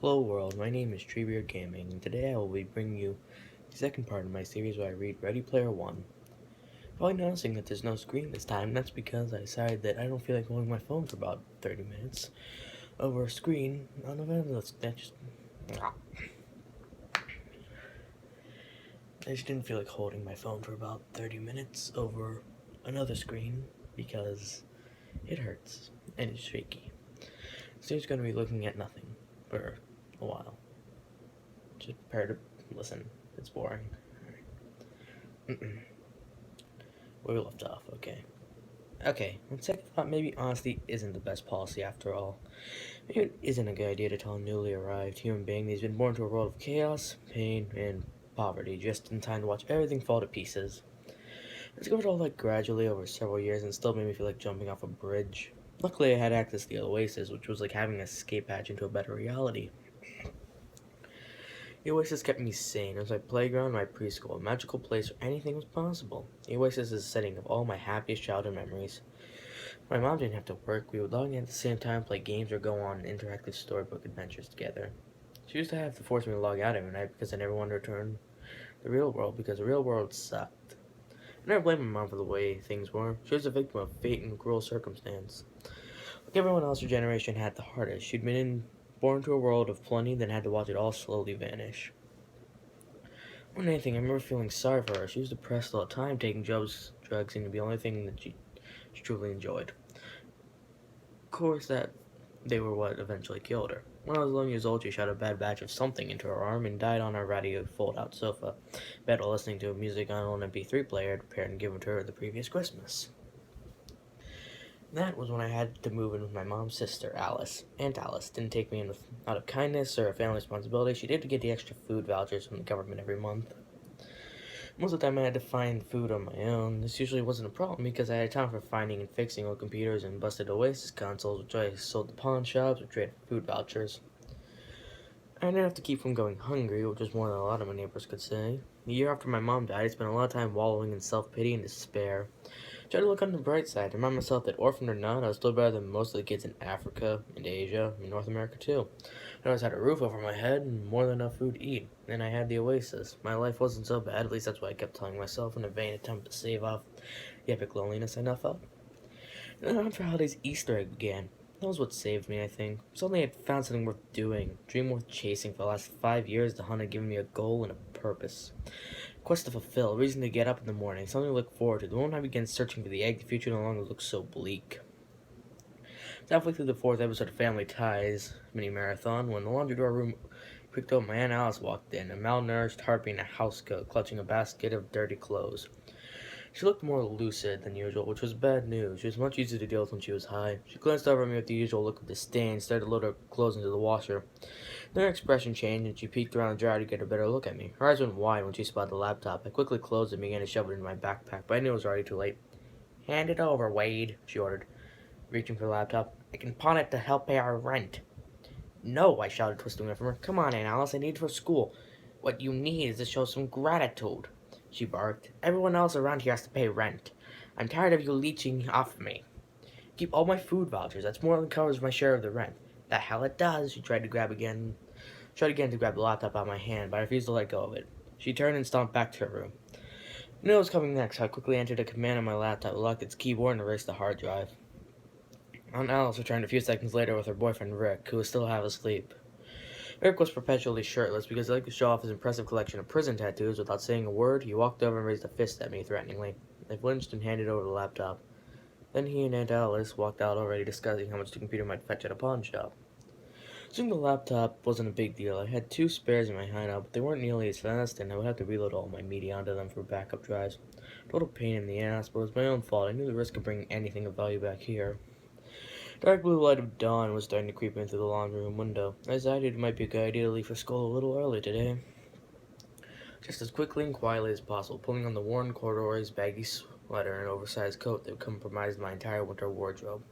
Hello world, my name is treebeard Gaming, and today I will be bringing you the second part of my series where I read Ready Player One. Probably noticing that there's no screen this time, and that's because I decided that I don't feel like holding my phone for about 30 minutes over a screen on a I just didn't feel like holding my phone for about 30 minutes over another screen because it hurts and it's shaky. So you're going to be looking at nothing for a while. Just prepare to listen. It's boring. Where we left off, okay. Okay, on second thought, maybe honesty isn't the best policy after all. Maybe it isn't a good idea to tell a newly arrived human being that he's been born to a world of chaos, pain, and poverty just in time to watch everything fall to pieces. I discovered all that gradually over several years and still made me feel like jumping off a bridge. Luckily, I had access to the Oasis, which was like having an escape hatch into a better reality. The Oasis kept me sane. It was my playground, my preschool, a magical place where anything was possible. The Oasis is the setting of all my happiest childhood memories. My mom didn't have to work. We would log in at the same time, play games, or go on interactive storybook adventures together. She used to have to force me to log out every night because I never wanted to return to the real world because the real world sucked. I never blamed my mom for the way things were. She was a victim of fate and cruel circumstance. Like everyone else, her generation had the hardest. She'd been born to a world of plenty, then had to watch it all slowly vanish. More than anything, I remember feeling sorry for her. She was depressed all the time, taking drugs seemed to be the only thing that she truly enjoyed. Of course, that they were what eventually killed her. When I was 11 years old, she shot a bad batch of something into her arm and died on our ratty fold-out sofa, bed while listening to music on an MP3 player I'd prepared and given to her the previous Christmas. That was when I had to move in with my mom's sister, Alice. Aunt Alice didn't take me in out of kindness or a family responsibility. She did to get the extra food vouchers from the government every month. Most of the time I had to find food on my own. This usually wasn't a problem because I had time for finding and fixing old computers and busted Oasis consoles, which I sold to pawn shops or traded for food vouchers. I didn't have to keep from going hungry, which was more than a lot of my neighbors could say. The year after my mom died, I spent a lot of time wallowing in self-pity and despair. I tried to look on the bright side, to remind myself that orphaned or not, I was still better than most of the kids in Africa, and Asia, and North America too. I always had a roof over my head and more than enough food to eat, and I had the Oasis. My life wasn't so bad, at least that's what I kept telling myself in a vain attempt to stave off the epic loneliness I now felt. And then after holidays, Easter egg began. That was what saved me, I think. Suddenly I had found something worth doing, a dream worth chasing. For the last 5 years, the hunt had given me a goal and a purpose. A quest to fulfill, a reason to get up in the morning, something to look forward to. The moment I began searching for the egg, the future no longer looked so bleak. It's halfway through the fourth episode of Family Ties mini-marathon when the laundry door room creaked open. My Aunt Alice walked in, a malnourished harpy in a housecoat, clutching a basket of dirty clothes. She looked more lucid than usual, which was bad news. She was much easier to deal with when she was high. She glanced over at me with the usual look of disdain, started to load her clothes into the washer. Then her expression changed, and she peeked around the dryer to get a better look at me. Her eyes went wide when she spotted the laptop. I quickly closed it and began to shove it into my backpack, but I knew it was already too late. "Hand it over, Wade," she ordered, reaching for the laptop. "I can pawn it to help pay our rent." "No," I shouted, twisting away from her. "Come on, Aunt Alice, I need it for school." "What you need is to show some gratitude," she barked. "Everyone else around here has to pay rent. I'm tired of you leeching off me. Keep all my food vouchers. That's more than covers my share of the rent." "The hell it does." She tried again to grab the laptop out of my hand, but I refused to let go of it. She turned and stomped back to her room. I knew what was coming next, so I quickly entered a command on my laptop, locked its keyboard, and erased the hard drive. Aunt Alice returned a few seconds later with her boyfriend Rick, who was still half asleep. Rick was perpetually shirtless because he liked to show off his impressive collection of prison tattoos. Without saying a word, he walked over and raised a fist at me threateningly. I flinched and handed over the laptop. Then he and Aunt Alice walked out, already discussing how much the computer might fetch at a pawn shop. Assuming the laptop wasn't a big deal, I had 2 spares in my hideout, but they weren't nearly as fast, and I would have to reload all my media onto them for backup drives. Total pain in the ass, but it was my own fault. I knew the risk of bringing anything of value back here. Dark blue light of dawn was starting to creep in through the laundry room window. I decided it might be a good idea to leave for school a little early today. Just as quickly and quietly as possible, pulling on the worn corduroys, baggy sweater, and oversized coat that compromised my entire winter wardrobe.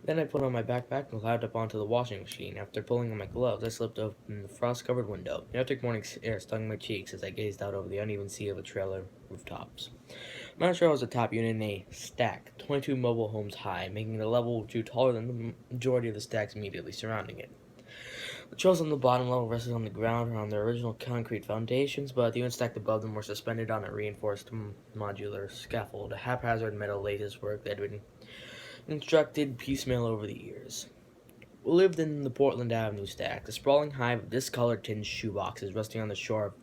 Then I put on my backpack and climbed up onto the washing machine. After pulling on my gloves, I slipped open the frost-covered window. The Arctic morning air stung my cheeks as I gazed out over the uneven sea of the trailer rooftops. My trailer was a top unit in a stack, 22 mobile homes high, making the level 2 taller than the majority of the stacks immediately surrounding it. The trails on the bottom level rested on the ground or on their original concrete foundations, but the units stacked above them were suspended on a reinforced modular scaffold, a haphazard metal lattice work that had been constructed piecemeal over the years. We lived in the Portland Avenue stack, a sprawling hive of discolored tin shoeboxes resting on the shore of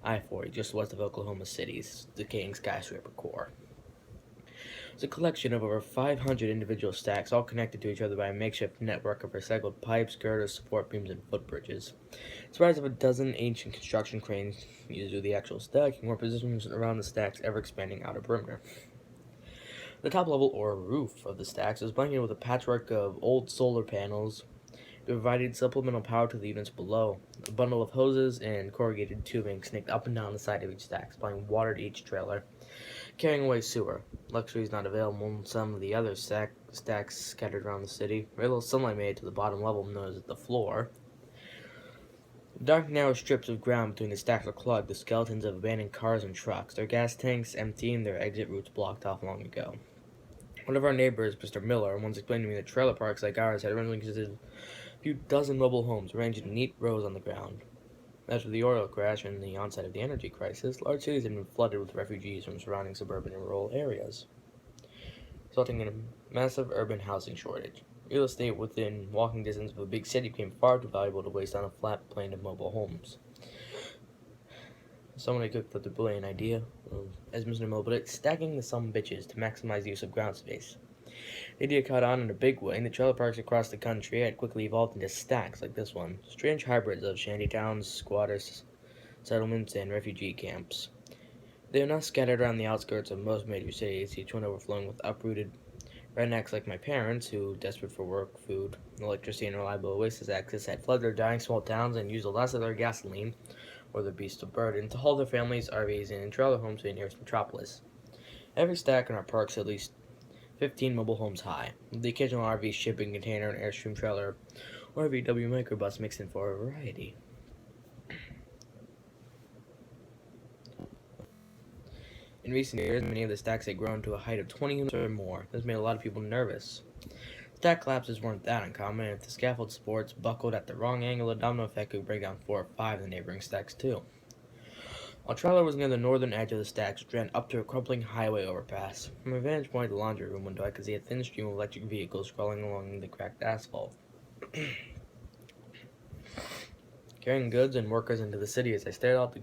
I-40 just west of Oklahoma City's decaying skyscraper core. It's a collection of over 500 individual stacks, all connected to each other by a makeshift network of recycled pipes, girders, support beams, and footbridges. It's the rise of a dozen ancient construction cranes used to do the actual stacking were positioned around the stack's ever-expanding outer perimeter. The top level, or roof, of the stacks was blanketed with a patchwork of old solar panels that provided supplemental power to the units below. A bundle of hoses and corrugated tubing snaked up and down the side of each stack, supplying water to each trailer, carrying away sewer. Luxuries not available in some of the other stacks scattered around the city. Very little sunlight made it to the bottom level, known as the floor. Dark, narrow strips of ground between the stacks are clogged with skeletons of abandoned cars and trucks, their gas tanks empty and their exit routes blocked off long ago. One of our neighbors, Mr. Miller, once explained to me that trailer parks like ours had originally consisted of a few dozen mobile homes arranged in neat rows on the ground. After the oil crash and the onset of the energy crisis, large cities had been flooded with refugees from surrounding suburban and rural areas, resulting in a massive urban housing shortage. Real estate within walking distance of a big city became far too valuable to waste on a flat plain of mobile homes. Someone had cooked up the brilliant idea, as Mr. Miller put it, stacking the some bitches to maximize the use of ground space. The idea caught on in a big way, and the trailer parks across the country had quickly evolved into stacks like this one, strange hybrids of shantytowns, squatters, settlements, and refugee camps. They are now scattered around the outskirts of most major cities, each one overflowing with uprooted rednecks like my parents, who, desperate for work, food, electricity, and reliable oasis access, had fled their dying small towns and used the last of their gasoline, or their beasts of burden, to haul their families, RVs, and trailer homes to the nearest metropolis. Every stack in our parks is at least 15 mobile homes high, with the occasional RV shipping container and Airstream trailer or VW microbus mixed in for a variety. In recent years, many of the stacks had grown to a height of 20 units or more. This made a lot of people nervous. Stack collapses weren't that uncommon, and if the scaffold supports buckled at the wrong angle, the domino effect could break down 4 or 5 of the neighboring stacks too. Our trailer was near the northern edge of the stacks, which ran up to a crumbling highway overpass. From my vantage point at the laundry room window, I could see a thin stream of electric vehicles crawling along the cracked asphalt, carrying goods and workers into the city. As I stared out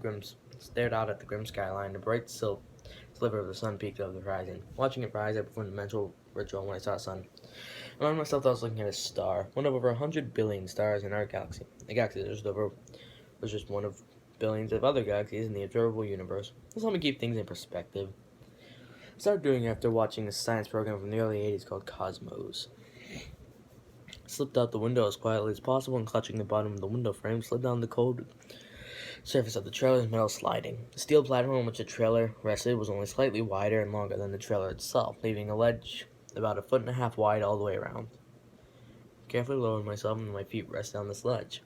at the grim skyline, a bright sliver of the sun peeked over the horizon. Watching it rise, I performed a mental ritual when I saw the sun. I reminded myself that I was looking at a star, one of over 100 billion stars in our galaxy. The galaxy was just one of billions of other galaxies in the observable universe. This helped me keep things in perspective. I started doing it after watching a science program from the early 80s called Cosmos. I slipped out the window as quietly as possible and, clutching the bottom of the window frame, slid down the cold surface of the trailer's metal sliding. The steel platform on which the trailer rested was only slightly wider and longer than the trailer itself, leaving a ledge about 1.5 feet wide all the way around. I carefully lowered myself and my feet rested on this ledge.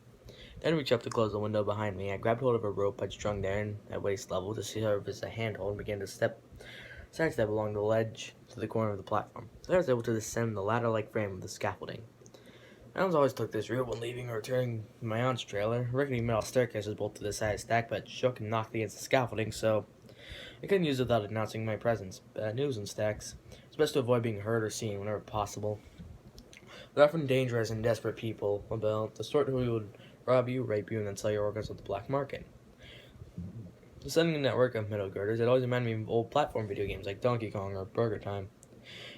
Then I reached up to close the window behind me. I grabbed hold of a rope I'd strung there at waist level to serve as a handhold and began to sidestep along the ledge to the corner of the platform. There I was able to descend the ladder-like frame of the scaffolding. I always took this route when leaving or returning to my aunt's trailer. A rickety metal staircase was bolted to the side of the stack, but shook and knocked against the scaffolding, so I couldn't use it without announcing my presence. Bad news in stacks. It's best to avoid being heard or seen whenever possible. They're often dangerous and desperate people, about the sort who would rob you, rape you, and then sell your organs on the black market. Descending a network of metal girders, it always reminded me of old platform video games like Donkey Kong or Burger Time.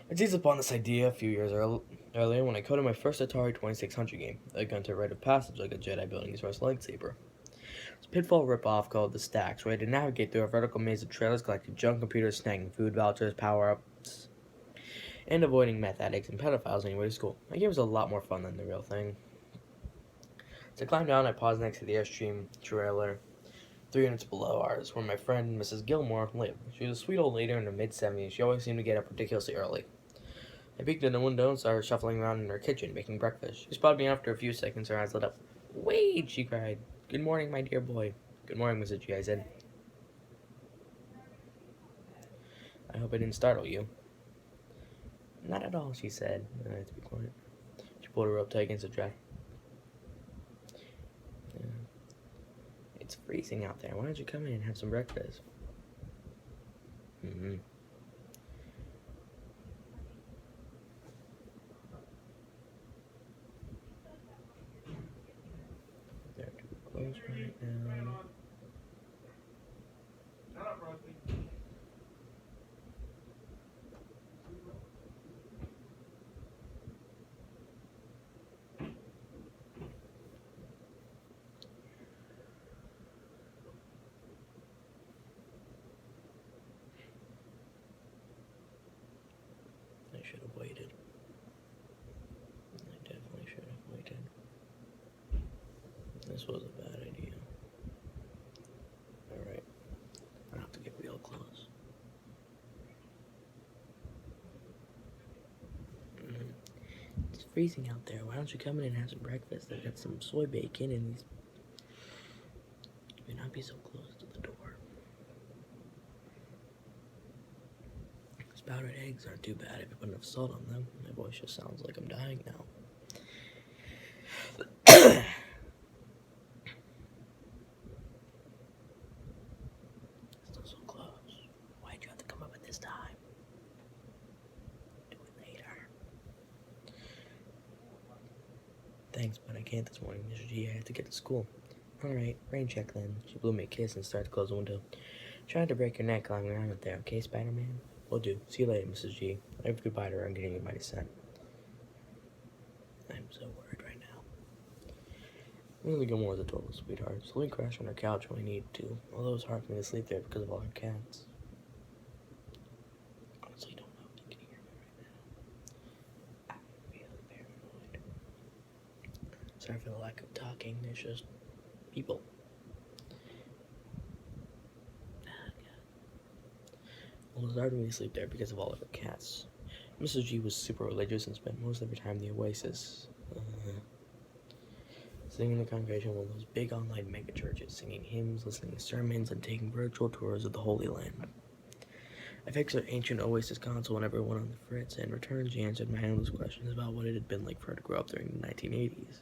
I seized upon this idea a few years earlier when I coded my first Atari 2600 game, a gun to rite of passage like a Jedi building his first lightsaber. It's a pitfall rip-off called The Stacks, where I had to navigate through a vertical maze of trailers, collecting junk computers, snagging food vouchers, power-ups, and avoiding meth addicts and pedophiles on your way to school. My game was a lot more fun than the real thing. As I climbed down, I paused next to the Airstream trailer, 3 units below ours, where my friend Mrs. Gilmore lived. She was a sweet old lady in her mid-70s. She always seemed to get up ridiculously early. I peeked in the window and saw her shuffling around in her kitchen, making breakfast. She spotted me after a few seconds. Her eyes lit up. "Wade!" she cried. "Good morning, my dear boy." "Good morning, Mrs. G," I said. "I hope I didn't startle you." "Not at all," she said. I had to be quiet. She pulled her rope tight against the draft. It's freezing out there. Why don't you come in and have some breakfast? Mm-hmm. They're too close right now. I should have waited. I definitely should have waited. This was a bad idea. Alright. I have to get real close. It's freezing out there. Why don't you come in and have some breakfast? I've got some soy bacon and these. You may not be so close to the door. Sprouted eggs aren't too bad if you put enough salt on them. My voice just sounds like I'm dying now. Still so close. Why'd you have to come up at this time? Do it later. Thanks, but I can't this morning, Mr. G. I have to get to school. Alright, rain check then. She blew me a kiss and started to close the window. Trying to break your neck climbing around up there, okay, Spider-Man? Will do. See you later, Mrs. G. I have goodbye to her. I'm getting you my descent. I'm so worried right now. Lily Gilmore was a total sweetheart. So we crashed on her couch when we needed to, although it was hard for me to sleep there because of all her cats. Honestly, don't know if they can hear me right now. I'm really paranoid. Sorry for the lack of talking. There's just people. Well, it was hard for me to sleep there because of all of her cats. Mrs. G was super religious and spent most of her time in the Oasis. Sitting in the congregation of one of those big online mega churches, singing hymns, listening to sermons, and taking virtual tours of the Holy Land. I fixed her ancient Oasis console whenever it went on the fritz, and in return she answered my endless questions about what it had been like for her to grow up during the 1980s.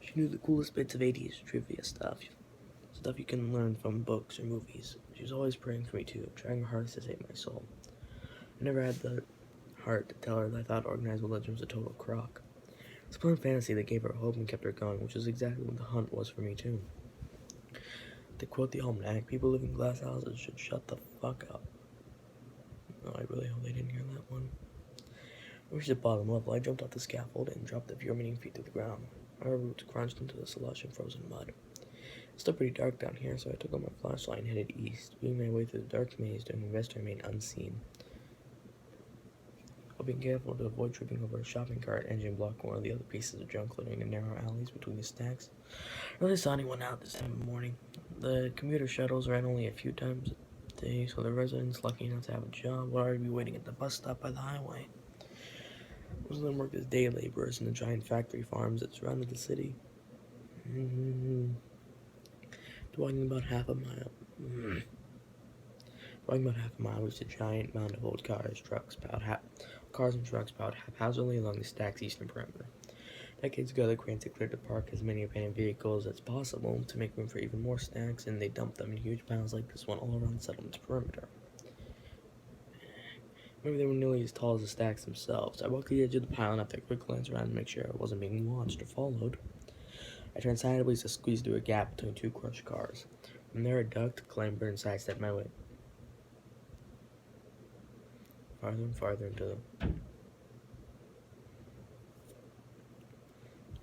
She knew the coolest bits of 80s trivia stuff you can learn from books or movies. She was always praying for me too, trying her hardest to save my soul. I never had the heart to tell her that I thought organized religion was a total crock. It's a plain fantasy that gave her hope and kept her going, which is exactly what the hunt was for me too. To quote the almanac, people living in glass houses should shut the fuck up. No, I really hope they didn't hear that one. I reached the bottom level. I jumped off the scaffold and dropped the few remaining feet to the ground. Our roots crunched into the slush and frozen mud. It's still pretty dark down here, so I took out my flashlight and headed east, weaving my way through the dark maze doing my best to remain unseen. While being careful to avoid tripping over a shopping cart, engine block, or one of the other pieces of junk littering in narrow alleys between the stacks. I really saw anyone out this time of morning. The commuter shuttles ran only a few times a day, so the residents lucky enough to have a job would already be waiting at the bus stop by the highway. Most of them worked as day laborers in the giant factory farms that surrounded the city. Walking about half a mile. Walking about half a mile reached a giant mound of old cars and trucks piled haphazardly along the stack's eastern perimeter. Decades ago, the cranes had cleared to park as many abandoned vehicles as possible to make room for even more stacks, and they dumped them in huge piles like this one all around the settlement's perimeter. Maybe they were nearly as tall as the stacks themselves. I walked to the edge of the pile and after a quick glance around to make sure I wasn't being watched or followed, I turned sideways to squeeze through a gap between two crushed cars. From there, I ducked, clambered, and sidestepped my way farther and farther into the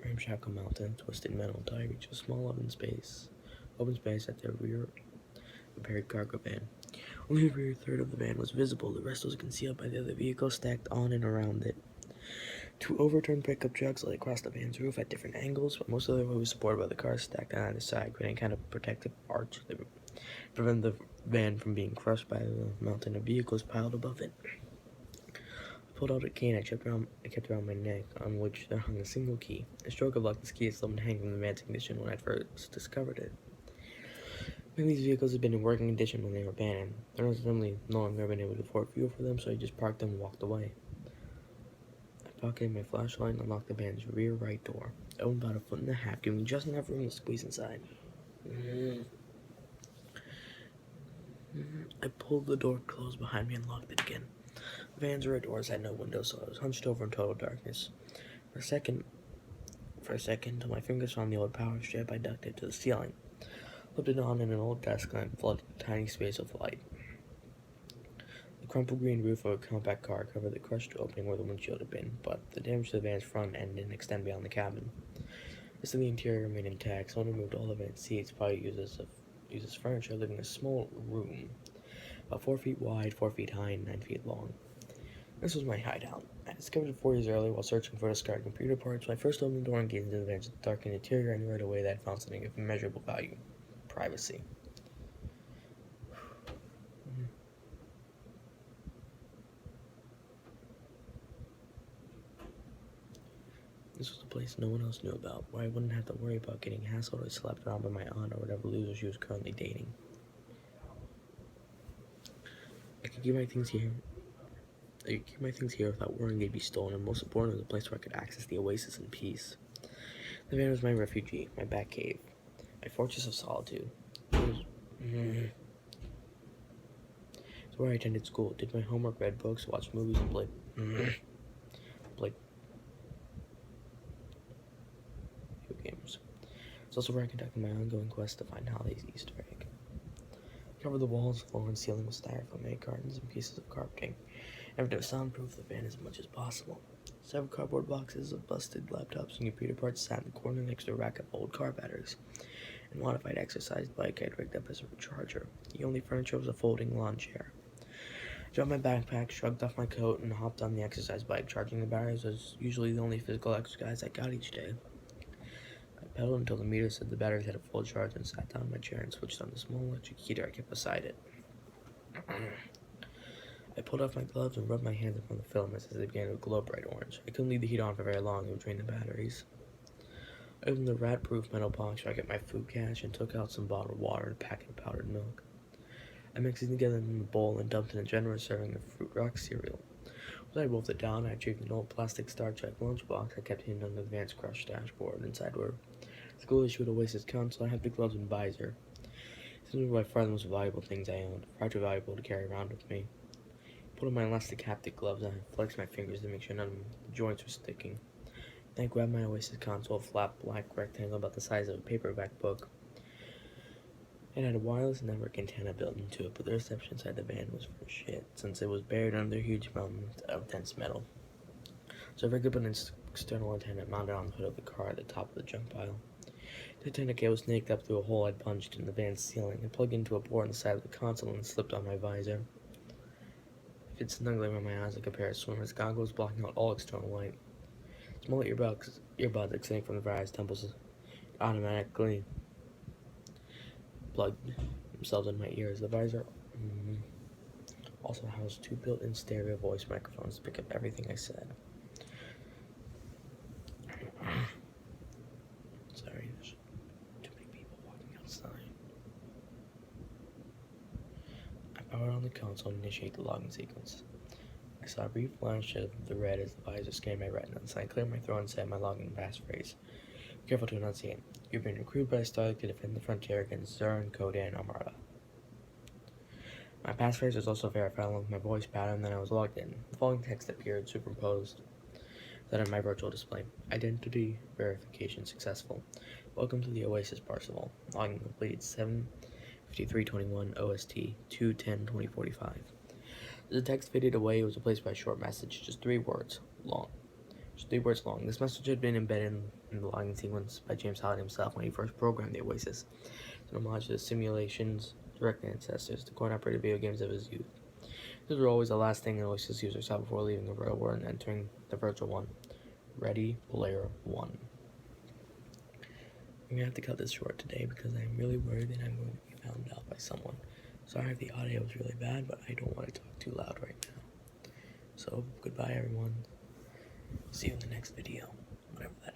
ramshackle mountain, twisted metal until I reached a small open space at the rear of a buried cargo van. Only the rear third of the van was visible. The rest was concealed by the other vehicles stacked on and around it. Two overturned pickup trucks lay across the van's roof at different angles, but most of the way was supported by the cars stacked on either side, creating a kind of protective arch that would prevent the van from being crushed by the mountain of vehicles piled above it. I pulled out a cane I kept around my neck, on which there hung a single key. A stroke of luck, this key had still been hanging from the van's ignition when I first discovered it. Maybe these vehicles had been in working condition when they were abandoned. There was certainly no longer been able to afford fuel for them, so I just parked them and walked away. I Pocketing my flashlight and unlocked the van's rear right door. It opened about 1.5 feet, giving me just enough room to squeeze inside. I pulled the door closed behind me and locked it again. The van's rear doors had no windows, so I was hunched over in total darkness. For a second, till my fingers found the old power strip, I ducked it to the ceiling. Flipped it on in an old desk lamp flooded a tiny space with light. The crumpled green roof of a compact car covered the crushed opening where the windshield had been, but the damage to the van's front end didn't extend beyond the cabin. As the interior remained intact, someone removed all the van's seats, probably uses furniture, leaving a small room, about 4 feet wide, 4 feet high, and 9 feet long. This was my hideout. I discovered it 4 years earlier while searching for discarded computer parts. When I first opened the door and gazed into the van's darkened interior, I knew right away that I'd found something of immeasurable value: privacy. This was a place no one else knew about, where I wouldn't have to worry about getting hassled or slapped around by my aunt or whatever loser she was currently dating. I could keep my things here without worrying they'd be stolen, and most importantly, it was a place where I could access the oasis in peace. The van was my refuge, my bat cave, my fortress of solitude. It's where I attended school, did my homework, read books, watched movies, and played video games. It's also where I conducted my ongoing quest to find Holly's Easter egg. I covered the walls, floor, and ceiling with styrofoam egg cartons and pieces of carpeting, and to soundproof the van as much as possible. Several cardboard boxes of busted laptops and computer parts sat in the corner next to a rack of old car batteries. A modified exercise bike I'd rigged up as a recharger. The only furniture was a folding lawn chair. I dropped my backpack, shrugged off my coat, and hopped on the exercise bike. Charging the batteries was usually the only physical exercise I got each day. I pedaled until the meter said the batteries had a full charge and sat down in my chair and switched on the small electric heater I kept beside it. I pulled off my gloves and rubbed my hands upon the filaments as they began to glow bright orange. I couldn't leave the heat on for very long, it would drain the batteries. I opened the rat-proof metal box where I kept my food cache and took out some bottled water and a packet of powdered milk. I mixed it together in a bowl and dumped in a generous serving of Fruit Rock cereal. As I wolfed it down, I retrieved an old plastic Star Trek lunchbox I kept hidden under the van's crushed dashboard. Inside were school-issued Oasis console, I had the gloves and visor. These were by far the most valuable things I owned, far too valuable to carry around with me. I put on my elastic haptic gloves and I flexed my fingers to make sure none of the joints were sticking. Then I grabbed my Oasis console, a flat black rectangle about the size of a paperback book. It had a wireless network antenna built into it, but the reception inside the van was for shit, since it was buried under a huge mountain of dense metal. So I rigged up an external antenna mounted on the hood of the car at the top of the junk pile. The antenna cable snaked up through a hole I'd punched in the van's ceiling and plugged into a port on the side of the console and slipped on my visor. It fit snugly around my eyes like a pair of swimmer's goggles, blocking out all external light. Small earbuds extending from the various temples automatically plugged themselves in my ears. The visor also housed 2 built-in stereo voice microphones to pick up everything I said. Sorry, there's too many people walking outside. I powered on the console and initiate the login sequence. I saw a brief flash of the red as the visor scanned my retina, so I cleared my throat and said my login passphrase. Be careful to enunciate. You've been recruited by Starlight to defend the frontier against Zurn, Koda, and Armada. My passphrase was also verified along with my voice pattern, then I was logged in. The following text appeared superimposed that on my virtual display. Identity verification successful. Welcome to the Oasis Parseval. Login completed 7:53:21 OST 2:10:2045. The text faded away. It was replaced by a short message, just 3 words long. This message had been embedded in the login sequence by James Halliday himself when he first programmed the Oasis. It's an homage to the simulation's direct ancestors, the coin-operated video games of his youth. These were always the last thing an Oasis user saw before leaving the real world and entering the virtual one. Ready Player One. I'm going to have to cut this short today because I'm really worried that I'm going to be found out by someone. Sorry if the audio was really bad, but I don't want to talk too loud right now. So, goodbye everyone. See you in the next video, whatever that is.